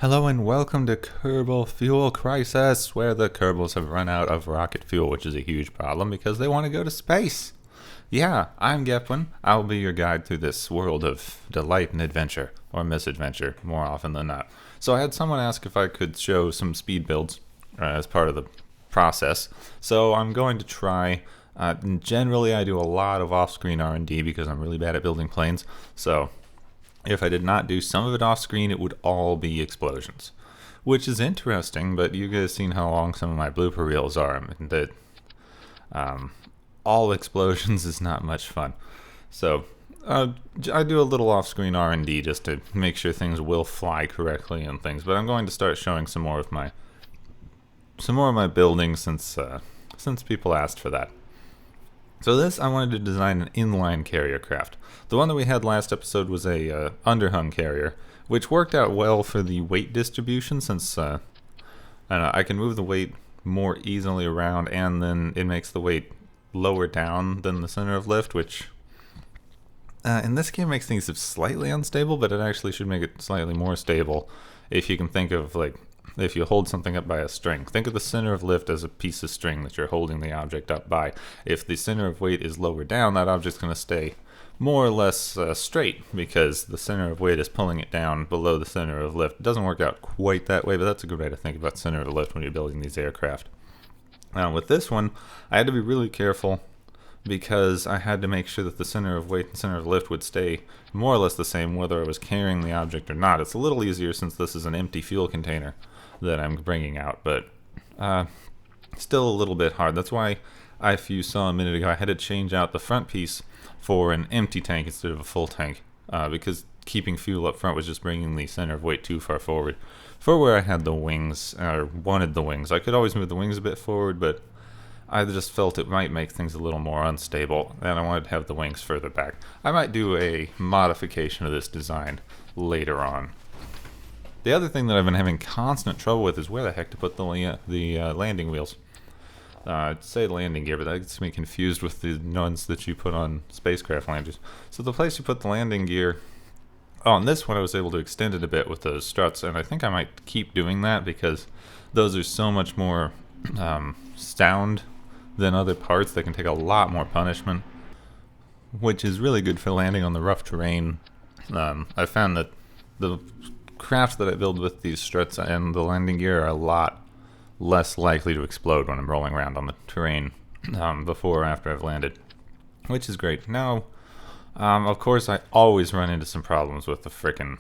Hello and welcome to Kerbal Fuel Crisis, where the Kerbals have run out of rocket fuel, which is a huge problem because they want to go to space. Yeah, I'm Gepwin. I'll be your guide through this world of delight and adventure, or misadventure, more often than not. So I had someone ask if I could show some speed builds as part of the process. So I'm going to try. Generally, I do a lot of off-screen R&D because I'm really bad at building planes. So if I did not do some of it off screen, it would all be explosions. Which is interesting, but you guys seen how long some of my blooper reels are. I mean, that all explosions is not much fun. So I do a little off screen R&D just to make sure things will fly correctly and things. But I'm going to start showing some more of my building since people asked for that. So this, I wanted to design an inline carrier craft. The one that we had last episode was a underhung carrier, which worked out well for the weight distribution since I can move the weight more easily around, and then it makes the weight lower down than the center of lift, which in this game makes things slightly unstable, but it actually should make it slightly more stable if you can think of, like, if you hold something up by a string. Think of the center of lift as a piece of string that you're holding the object up by. If the center of weight is lower down, that object's going to stay more or less straight because the center of weight is pulling it down below the center of lift. It doesn't work out quite that way, but that's a good way to think about center of lift when you're building these aircraft. Now with this one, I had to be really careful because I had to make sure that the center of weight and center of lift would stay more or less the same whether I was carrying the object or not. It's a little easier since this is an empty fuel container that I'm bringing out, but still a little bit hard. That's why, if you saw a minute ago, I had to change out the front piece for an empty tank instead of a full tank, because keeping fuel up front was just bringing the center of weight too far forward for where I had the wings, or wanted the wings. I could always move the wings a bit forward, but I just felt it might make things a little more unstable, and I wanted to have the wings further back. I might do a modification of this design later on. The other thing that I've been having constant trouble with is where the heck to put the landing wheels. I'd say landing gear, but that gets me confused with the ones that you put on spacecraft landers. So the place you put the landing gear, on this one I was able to extend it a bit with those struts, and I think I might keep doing that because those are so much more sound than other parts. They can take a lot more punishment, which is really good for landing on the rough terrain. I found that the crafts that I build with these struts and the landing gear are a lot less likely to explode when I'm rolling around on the terrain before or after I've landed, which is great. Now, of course, I always run into some problems with the frickin'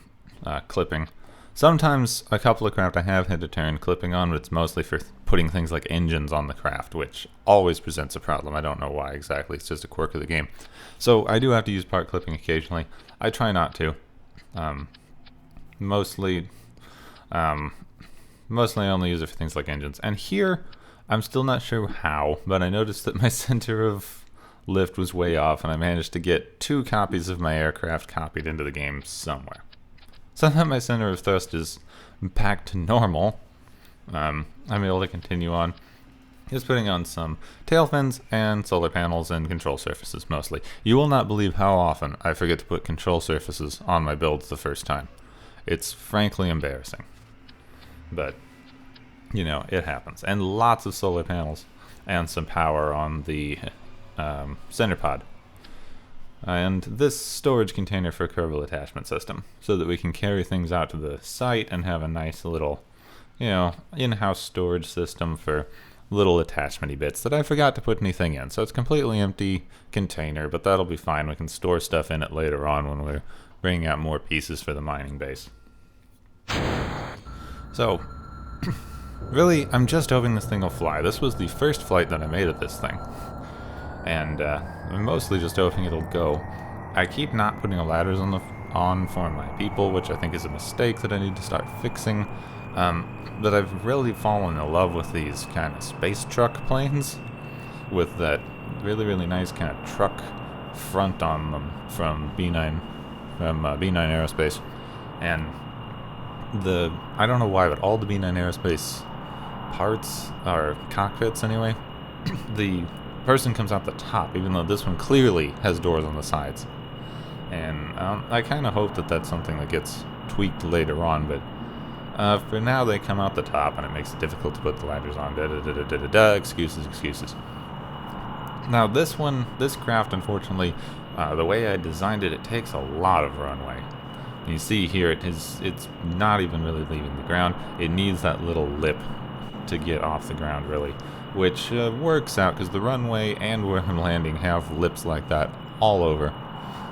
clipping. Sometimes a couple of craft I have had to turn clipping on, but it's mostly for putting things like engines on the craft, which always presents a problem. I don't know why exactly. It's just a quirk of the game. So I do have to use part clipping occasionally. I try not to. Mostly I only use it for things like engines. And here, I'm still not sure how, but I noticed that my center of lift was way off, and I managed to get 2 copies of my aircraft copied into the game somewhere. So that my center of thrust is back to normal, I'm able to continue on. Just putting on some tail fins and solar panels and control surfaces mostly. You will not believe how often I forget to put control surfaces on my builds the first time. It's frankly embarrassing. But, you know, it happens. And lots of solar panels and some power on the center pod. And this storage container for Kerbal attachment system, so that we can carry things out to the site and have a nice little, in-house storage system for little attachment-y bits that I forgot to put anything in. So it's a completely empty container, but that'll be fine. We can store stuff in it later on when we're bringing out more pieces for the mining base. So, really, I'm just hoping this thing will fly. This was the first flight that I made of this thing. And I'm mostly just hoping it'll go. I keep not putting ladders on for my people, which I think is a mistake that I need to start fixing. But I've really fallen in love with these kind of space truck planes, with that really, really nice kind of truck front on them from B9 Aerospace. And I don't know why, but all the B9 Aerospace parts, or cockpits anyway, the person comes out the top, even though this one clearly has doors on the sides. And I kind of hope that that's something that gets tweaked later on, but For now, they come out the top, and it makes it difficult to put the ladders on. Excuses, excuses. Now, this craft, unfortunately, the way I designed it, it takes a lot of runway. You see here, it's not even really leaving the ground. It needs that little lip to get off the ground, really, which works out because the runway and where I'm landing have lips like that all over.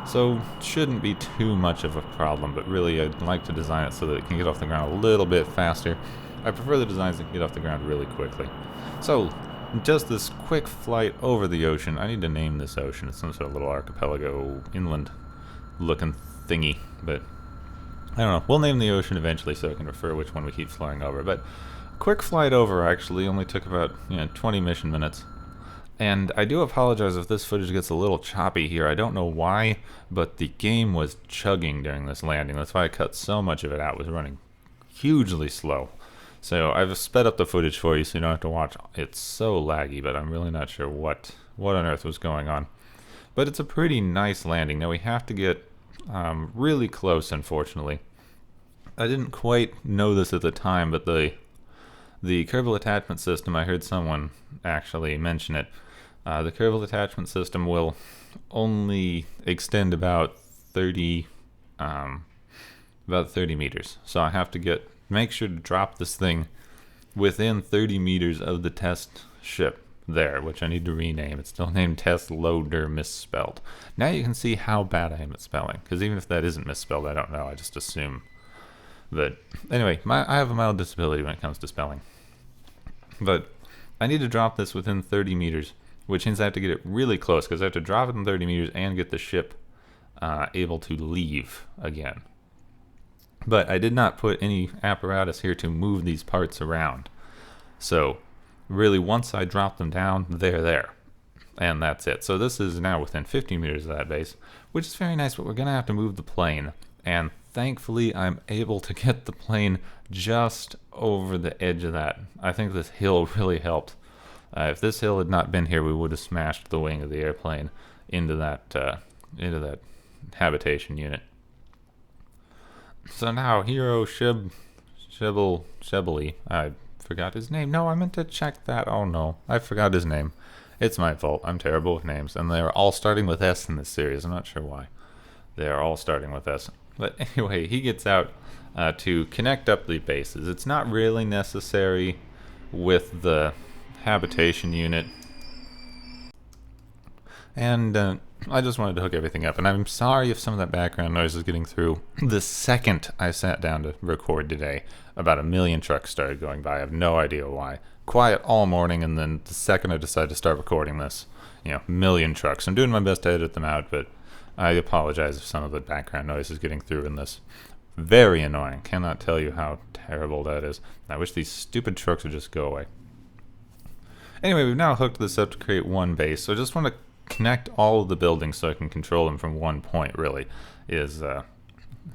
So shouldn't be too much of a problem, but really I'd like to design it so that it can get off the ground a little bit faster. I prefer the designs that can get off the ground really quickly. So just this quick flight over the ocean. I need to name this ocean. It's some sort of little archipelago inland looking thingy, but I don't know. We'll name the ocean eventually so I can refer which one we keep flying over. But quick flight over actually only took about 20 mission minutes. And I do apologize if this footage gets a little choppy here. I don't know why, but the game was chugging during this landing. That's why I cut so much of it out. It was running hugely slow. So I've sped up the footage for you so you don't have to watch. It's so laggy, but I'm really not sure what on earth was going on. But it's a pretty nice landing. Now we have to get really close, unfortunately. I didn't quite know this at the time, but the Kerbal attachment system, I heard someone actually mention it. The Kerbal attachment system will only extend about 30 meters. So I have to make sure to drop this thing within 30 meters of the test ship there, which I need to rename. It's still named Test Loader misspelled. Now you can see how bad I am at spelling, because even if that isn't misspelled, I don't know. I just assume that. Anyway, I have a mild disability when it comes to spelling. But I need to drop this within 30 meters, which means I have to get it really close, because I have to drop it in 30 meters and get the ship able to leave again. But I did not put any apparatus here to move these parts around. So really, once I drop them down, they're there. And that's it. So this is now within 50 meters of that base, which is very nice, but we're going to have to move the plane. And thankfully, I'm able to get the plane just over the edge of that. I think this hill really helped. If this hill had not been here, we would have smashed the wing of the airplane into that habitation unit. So now, Hero Shebeli, I forgot his name. No, I meant to check that. Oh no, I forgot his name. It's my fault. I'm terrible with names, and they're all starting with S in this series. I'm not sure why. They are all starting with S. But anyway, he gets out to connect up the bases. It's not really necessary with the habitation unit. And I just wanted to hook everything up. And I'm sorry if some of that background noise is getting through. The second I sat down to record today, about 1 million trucks started going by. I have no idea why. Quiet all morning, and then the second I decided to start recording this, 1 million trucks. I'm doing my best to edit them out, but I apologize if some of the background noise is getting through in this. Very annoying. Cannot tell you how terrible that is. I wish these stupid trucks would just go away. Anyway, we've now hooked this up to create one base, so I just want to connect all of the buildings so I can control them from one point, really, is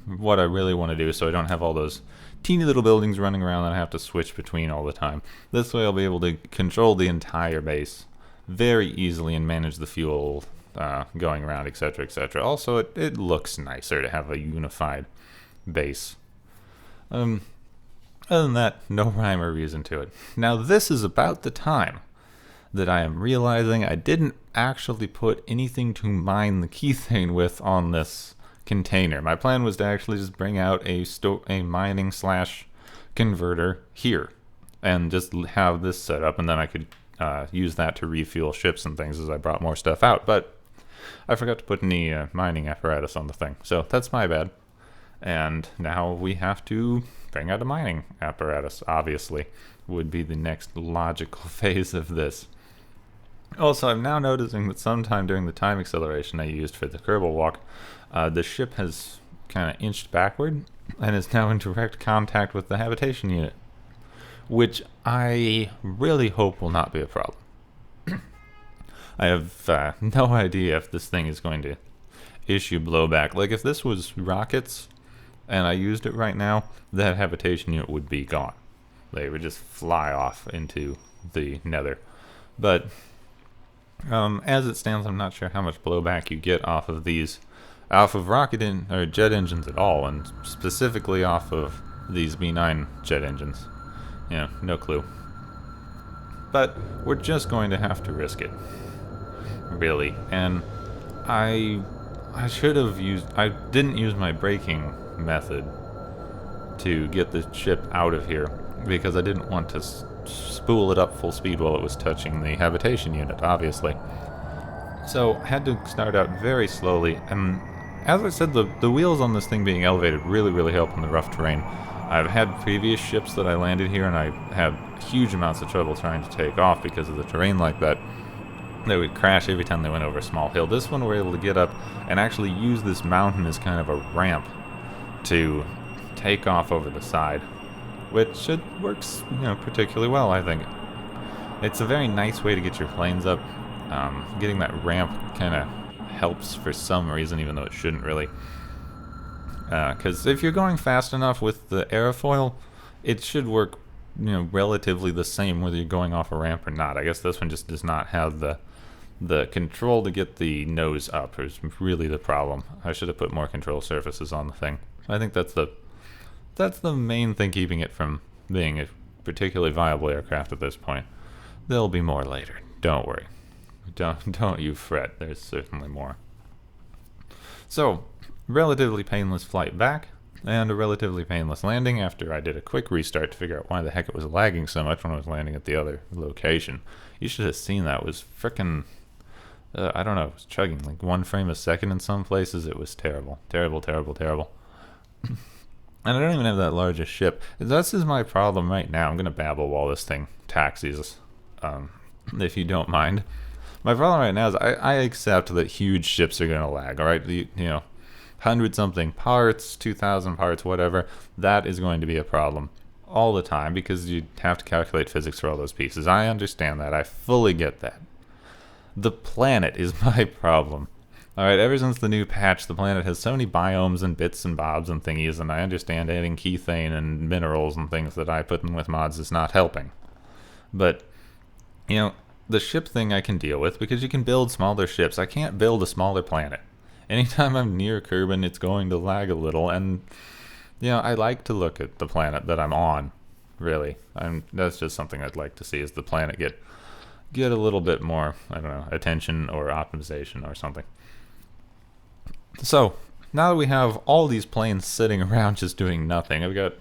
what I really want to do, so I don't have all those teeny little buildings running around that I have to switch between all the time. This way I'll be able to control the entire base very easily and manage the fuel going around, etc., etc. Also, it looks nicer to have a unified base. Other than that, no rhyme or reason to it. Now, this is about the time that I am realizing I didn't actually put anything to mine the kethane with on this container. My plan was to actually just bring out a mining / converter here and just have this set up, and then I could use that to refuel ships and things as I brought more stuff out. But I forgot to put any mining apparatus on the thing, so that's my bad. And now we have to bring out a mining apparatus, obviously, would be the next logical phase of this. Also, I'm now noticing that sometime during the time acceleration I used for the Kerbal walk, the ship has kind of inched backward and is now in direct contact with the habitation unit, which I really hope will not be a problem. I have no idea if this thing is going to issue blowback. Like, if this was rockets and I used it right now, that habitation unit would be gone. They would just fly off into the nether. But as it stands, I'm not sure how much blowback you get off of these, off of rocket or jet engines at all, and specifically off of these B9 jet engines. No clue. But we're just going to have to risk it, really. And I didn't use my braking method to get the ship out of here because I didn't want to spool it up full speed while it was touching the habitation unit, obviously. So I had to start out very slowly, and as I said, the wheels on this thing being elevated really help in the rough terrain. I've had previous ships that I landed here and I had huge amounts of trouble trying to take off because of the terrain like that. They would crash every time they went over a small hill. This one we're able to get up and actually use this mountain as kind of a ramp to take off over the side, which works, particularly well, I think. It's a very nice way to get your planes up. Getting that ramp kind of helps for some reason, even though it shouldn't really. Because if you're going fast enough with the airfoil, it should work, relatively the same whether you're going off a ramp or not. I guess this one just does not have the control to get the nose up is really the problem. I should have put more control surfaces on the thing. I think that's the main thing keeping it from being a particularly viable aircraft at this point. There'll be more later. Don't worry. Don't you fret. There's certainly more. So, relatively painless flight back, and a relatively painless landing after I did a quick restart to figure out why the heck it was lagging so much when I was landing at the other location. You should have seen that. It was frickin', I don't know, it was chugging like 1 frame a second in some places. It was terrible. Terrible. And I don't even have that large a ship. This is my problem right now. I'm going to babble while this thing taxis, if you don't mind. My problem right now is I accept that huge ships are going to lag, alright? 100-something parts, 2,000 parts, whatever, that is going to be a problem all the time because you have to calculate physics for all those pieces. I understand that. I fully get that. The planet is my problem. Alright, ever since the new patch, the planet has so many biomes and bits and bobs and thingies, and I understand adding kethane and minerals and things that I put in with mods is not helping. But, the ship thing I can deal with because you can build smaller ships. I can't build a smaller planet. Anytime I'm near Kerbin, it's going to lag a little, and, I like to look at the planet that I'm on, really. That's just something I'd like to see, is the planet get a little bit more, I don't know, attention or optimization or something. So, now that we have all these planes sitting around just doing nothing, I've got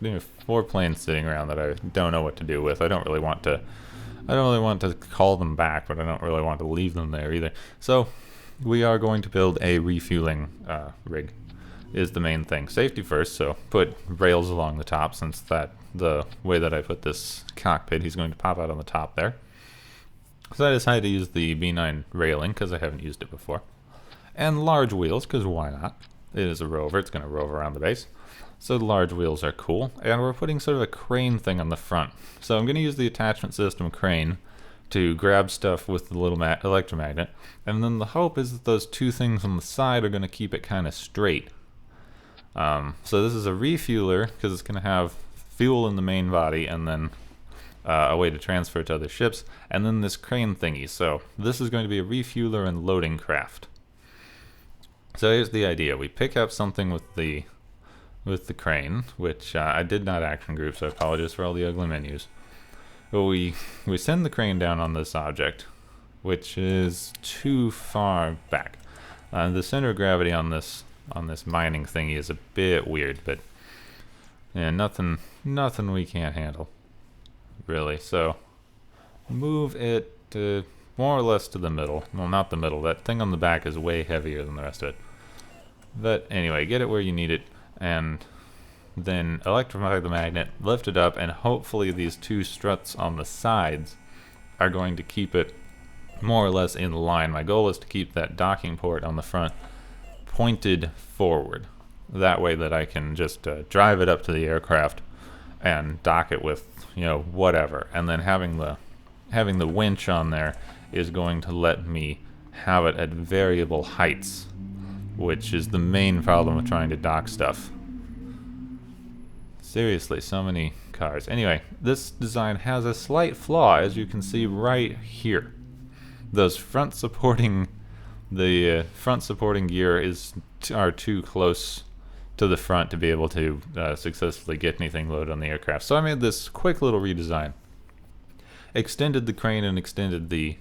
4 planes sitting around that I don't know what to do with. I don't really want to call them back, but I don't really want to leave them there either. So, we are going to build a refueling rig, is the main thing. Safety first, so put rails along the top, since the way that I put this cockpit, he's going to pop out on the top there. So I decided to use the B9 railing, because I haven't used it before. And large wheels, because why not? It is a rover, it's going to rove around the base. So the large wheels are cool, and we're putting sort of a crane thing on the front. So I'm going to use the attachment system crane to grab stuff with the little electromagnet, and then the hope is that those 2 things on the side are going to keep it kind of straight. So this is a refueler, because it's going to have fuel in the main body, and then a way to transfer it to other ships, and then this crane thingy. So this is going to be a refueler and loading craft. So here's the idea. We pick up something with the crane, which I did not action group, so I apologize for all the ugly menus. But we send the crane down on this object, which is too far back. The center of gravity on this mining thingy is a bit weird, but nothing we can't handle, really. So move it to more or less to the middle. Well, not the middle. That thing on the back is way heavier than the rest of it. But anyway, get it where you need it, and then electrify the magnet, lift it up, and hopefully these 2 struts on the sides are going to keep it more or less in line. My goal is to keep that docking port on the front pointed forward. That way that I can just drive it up to the aircraft and dock it with, whatever. And then having the winch on there is going to let me have it at variable heights, which is the main problem with trying to dock stuff. Seriously, so many cars. Anyway, this design has a slight flaw, as you can see right here. Those front supporting gear are too close to the front to be able to successfully get anything loaded on the aircraft. So I made this quick little redesign. Extended the crane and extended the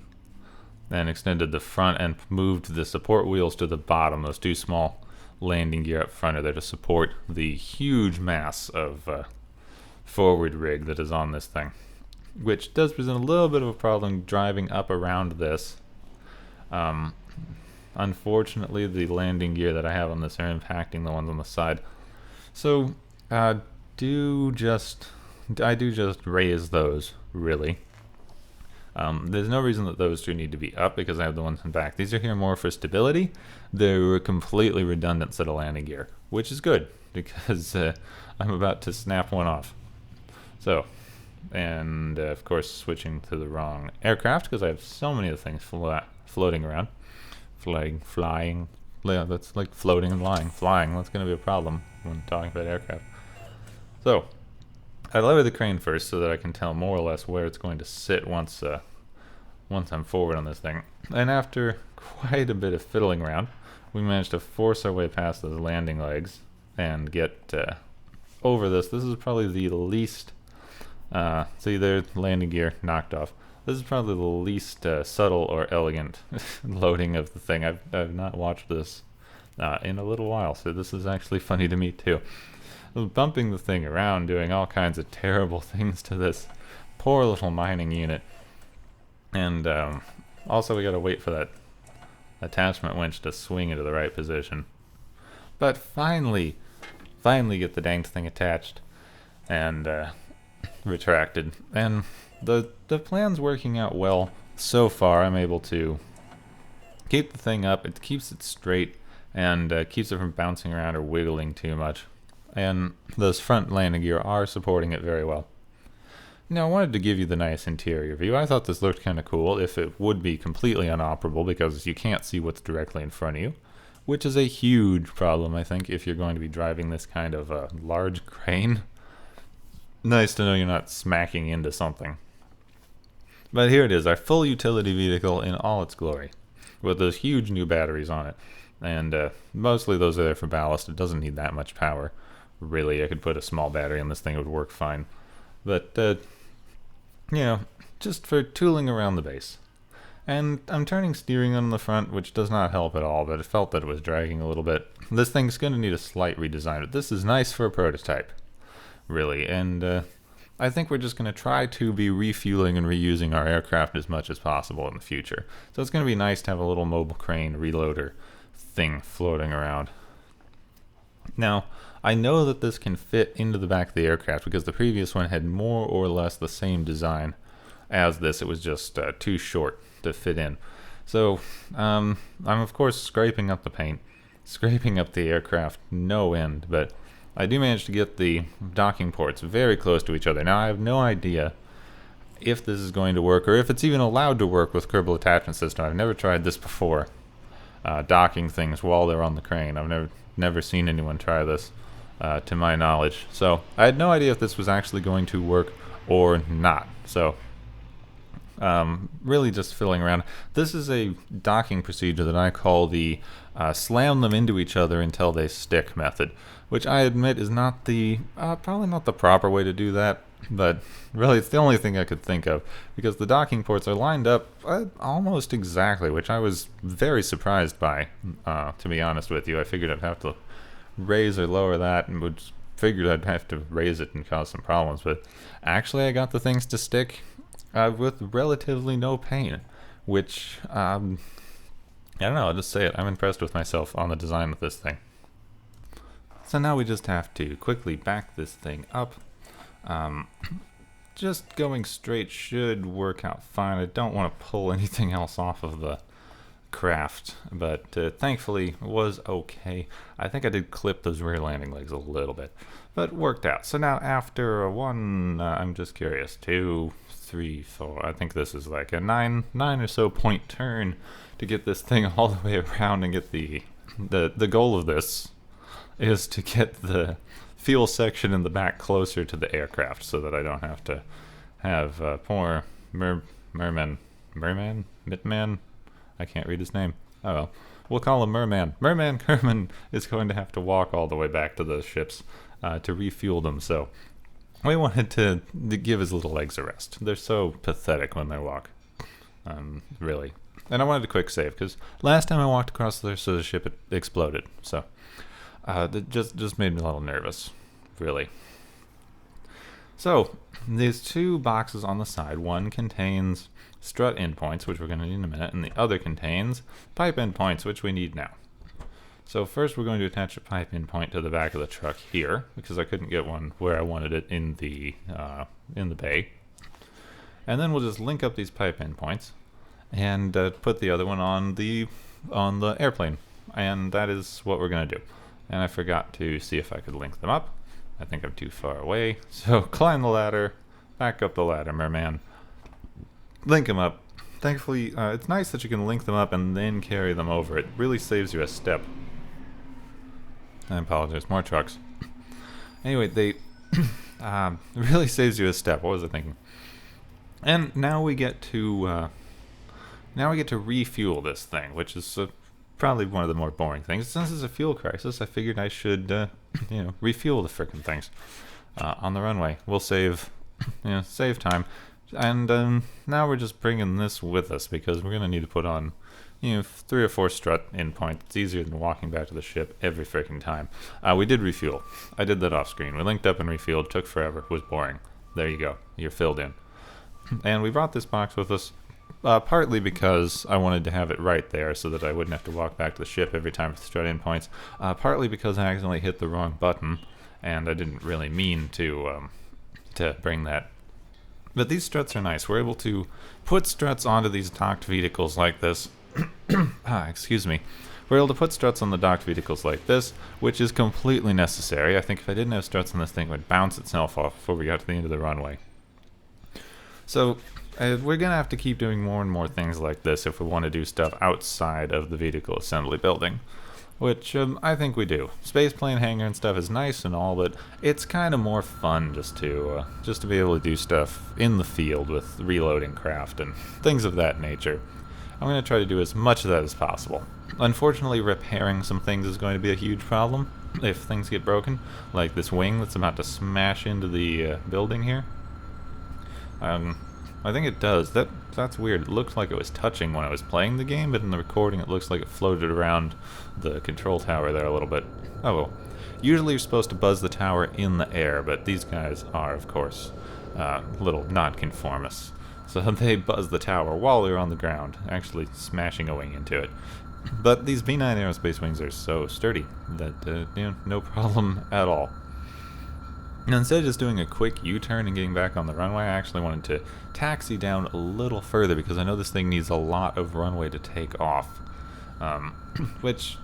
front and moved the support wheels to the bottom. Those two small landing gear up front are there to support the huge mass of forward rig that is on this thing, which does present a little bit of a problem driving up around this. Unfortunately, the landing gear that I have on this are impacting the ones on the side. So I do just raise those, really. There's no reason that those two need to be up because I have the ones in back. These are here more for stability. They're a completely redundant set of landing gear, which is good because I'm about to snap one off. So, and of course switching to the wrong aircraft because I have so many of the things floating around. Flying. Yeah, that's like floating and flying. Flying, that's going to be a problem when talking about aircraft. So, I lower the crane first so that I can tell more or less where it's going to sit once I'm forward on this thing. And after quite a bit of fiddling around, we managed to force our way past those landing legs and get over this. This is probably the least, see there, landing gear knocked off. This is probably the least subtle or elegant loading of the thing. I've not watched this in a little while, so this is actually funny to me too. I was bumping the thing around, doing all kinds of terrible things to this poor little mining unit. And also we gotta wait for that attachment winch to swing into the right position. But finally get the dang thing attached and retracted. And the plan's working out well so far. I'm able to keep the thing up. It keeps it straight and keeps it from bouncing around or wiggling too much. And those front landing gear are supporting it very well. Now, I wanted to give you the nice interior view. I thought this looked kind of cool if it would be completely inoperable because you can't see what's directly in front of you, which is a huge problem, I think, if you're going to be driving this kind of large crane. Nice to know you're not smacking into something. But here it is, our full utility vehicle in all its glory, with those huge new batteries on it. And mostly those are there for ballast. It doesn't need that much power. Really, I could put a small battery on this thing, it would work fine. But, just for tooling around the base. And I'm turning steering on the front, which does not help at all, but it felt that it was dragging a little bit. This thing's going to need a slight redesign, but this is nice for a prototype, really. And I think we're just going to try to be refueling and reusing our aircraft as much as possible in the future. So it's going to be nice to have a little mobile crane reloader thing floating around. Now, I know that this can fit into the back of the aircraft because the previous one had more or less the same design as this. It was just too short to fit in. So I'm of course scraping up the paint, scraping up the aircraft no end, but I do manage to get the docking ports very close to each other. Now I have no idea if this is going to work or if it's even allowed to work with Kerbal attachment system. I've never tried this before, docking things while they're on the crane. I've never seen anyone try this to my knowledge. So I had no idea if this was actually going to work or not. So really just fiddling around. This is a docking procedure that I call the slam them into each other until they stick method, which I admit is not probably not the proper way to do that, but really it's the only thing I could think of because the docking ports are lined up almost exactly, which I was very surprised by, to be honest with you. I figured I'd have to raise or lower that and figured I'd have to raise it and cause some problems, but actually I got the things to stick with relatively no pain, which, I don't know, I'll just say it. I'm impressed with myself on the design of this thing. So now we just have to quickly back this thing up. Just going straight should work out fine. I don't want to pull anything else off of the craft, but thankfully it was okay. I think I did clip those rear landing legs a little bit, but worked out. So now after one, I'm just curious, 2, 3, 4, I think this is like a 9 or so point turn to get this thing all the way around and get the goal of this is to get the fuel section in the back closer to the aircraft so that I don't have to have poor Mitman, I can't read his name. Oh well. We'll call him Merman. Merman Kerman is going to have to walk all the way back to the ships to refuel them, so we wanted to give his little legs a rest. They're so pathetic when they walk. Really. And I wanted a quick save, because last time I walked across there, so the ship exploded. So, that just made me a little nervous. Really. So, these two boxes on the side, one contains strut endpoints, which we're going to need in a minute, and the other contains pipe endpoints, which we need now. So first we're going to attach a pipe endpoint to the back of the truck here, because I couldn't get one where I wanted it in the bay. And then we'll just link up these pipe endpoints and put the other one on the airplane. And that is what we're going to do. And I forgot to see if I could link them up. I think I'm too far away. So climb the ladder, back up the ladder, merman. Link them up. Thankfully, it's nice that you can link them up and then carry them over. It really saves you a step. I apologize, more trucks. Anyway, they it really saves you a step. What was I thinking? And now we get to refuel this thing, which is probably one of the more boring things. Since it's a fuel crisis, I figured I should refuel the frickin' things on the runway. We'll save time. And now we're just bringing this with us because we're going to need to put on 3 or 4 strut endpoints. It's easier than walking back to the ship every freaking time. We did refuel. I did that off screen. We linked up and refueled. Took forever. It was boring. There you go. You're filled in. And we brought this box with us partly because I wanted to have it right there so that I wouldn't have to walk back to the ship every time for the strut endpoints. Partly because I accidentally hit the wrong button and I didn't really mean to bring that. But these struts are nice. We're able to put struts onto these docked vehicles like this. Excuse me. We're able to put struts on the docked vehicles like this, which is completely necessary. I think if I didn't have struts on this thing, it would bounce itself off before we got to the end of the runway. So we're going to have to keep doing more and more things like this if we want to do stuff outside of the vehicle assembly building. Which I think we do. Spaceplane hangar and stuff is nice and all, but it's kind of more fun just to be able to do stuff in the field with reloading craft and things of that nature. I'm going to try to do as much of that as possible. Unfortunately, repairing some things is going to be a huge problem if things get broken, like this wing that's about to smash into the building here. I think it does. That's weird. It looked like it was touching when I was playing the game, but in the recording it looks like it floated around the control tower there a little bit. Oh well. Usually you're supposed to buzz the tower in the air, but these guys are, of course, little nonconformists. So they buzz the tower while they're on the ground, actually smashing a wing into it. But these B-9 aerospace wings are so sturdy that, no problem at all. And instead of just doing a quick U-turn and getting back on the runway, I actually wanted to taxi down a little further because I know this thing needs a lot of runway to take off, which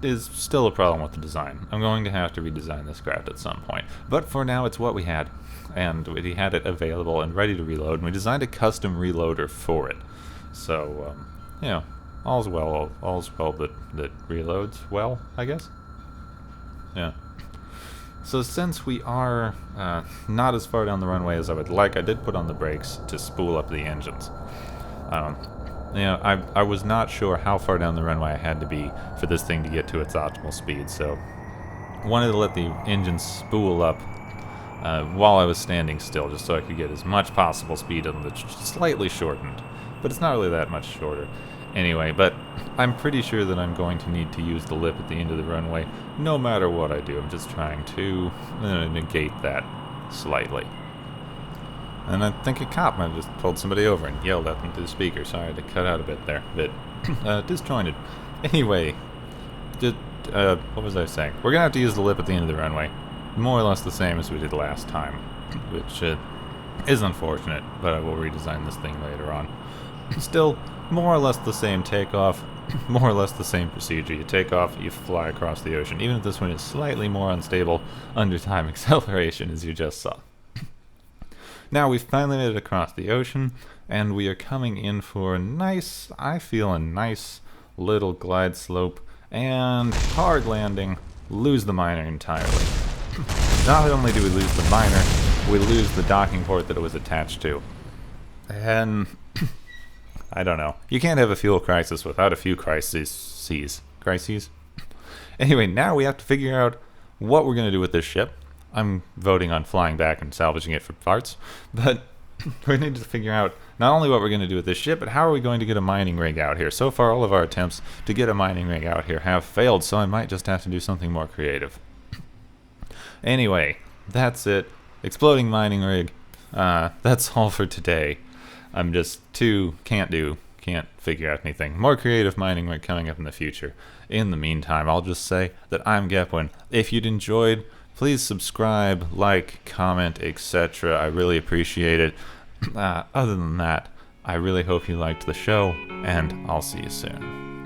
is still a problem with the design. I'm going to have to redesign this craft at some point. But for now, it's what we had, and we had it available and ready to reload, and we designed a custom reloader for it. So, all's well that reloads well, I guess? Yeah. So since we are not as far down the runway as I would like, I did put on the brakes to spool up the engines. I was not sure how far down the runway I had to be for this thing to get to its optimal speed, so I wanted to let the engine spool up while I was standing still, just so I could get as much possible speed on the slightly shortened. But it's not really that much shorter. Anyway, but I'm pretty sure that I'm going to need to use the lip at the end of the runway, no matter what I do. I'm just trying to negate that slightly. And I think a cop might have just pulled somebody over and yelled at them through the speaker. Sorry to cut out a bit there. Bit disjointed. Anyway, what was I saying? We're going to have to use the lip at the end of the runway. More or less the same as we did last time, which is unfortunate, but I will redesign this thing later on. Still, more or less the same takeoff, more or less the same procedure. You take off, you fly across the ocean, even if this one is slightly more unstable under time acceleration, as you just saw. Now we've finally made it across the ocean, and we are coming in for a nice little glide slope, and hard landing, lose the miner entirely. Not only do we lose the miner, we lose the docking port that it was attached to. And I don't know. You can't have a fuel crisis without a few crises. Crises? Anyway, now we have to figure out what we're going to do with this ship. I'm voting on flying back and salvaging it for parts, but we need to figure out not only what we're going to do with this ship, but how are we going to get a mining rig out here. So far, all of our attempts to get a mining rig out here have failed, so I might just have to do something more creative. Anyway, that's it. Exploding mining rig. That's all for today. I'm just can't figure out anything. More creative mining rig coming up in the future. In the meantime, I'll just say that I'm Gepwin. If you'd enjoyed, please subscribe, like, comment, etc. I really appreciate it. Other than that, I really hope you liked the show, and I'll see you soon.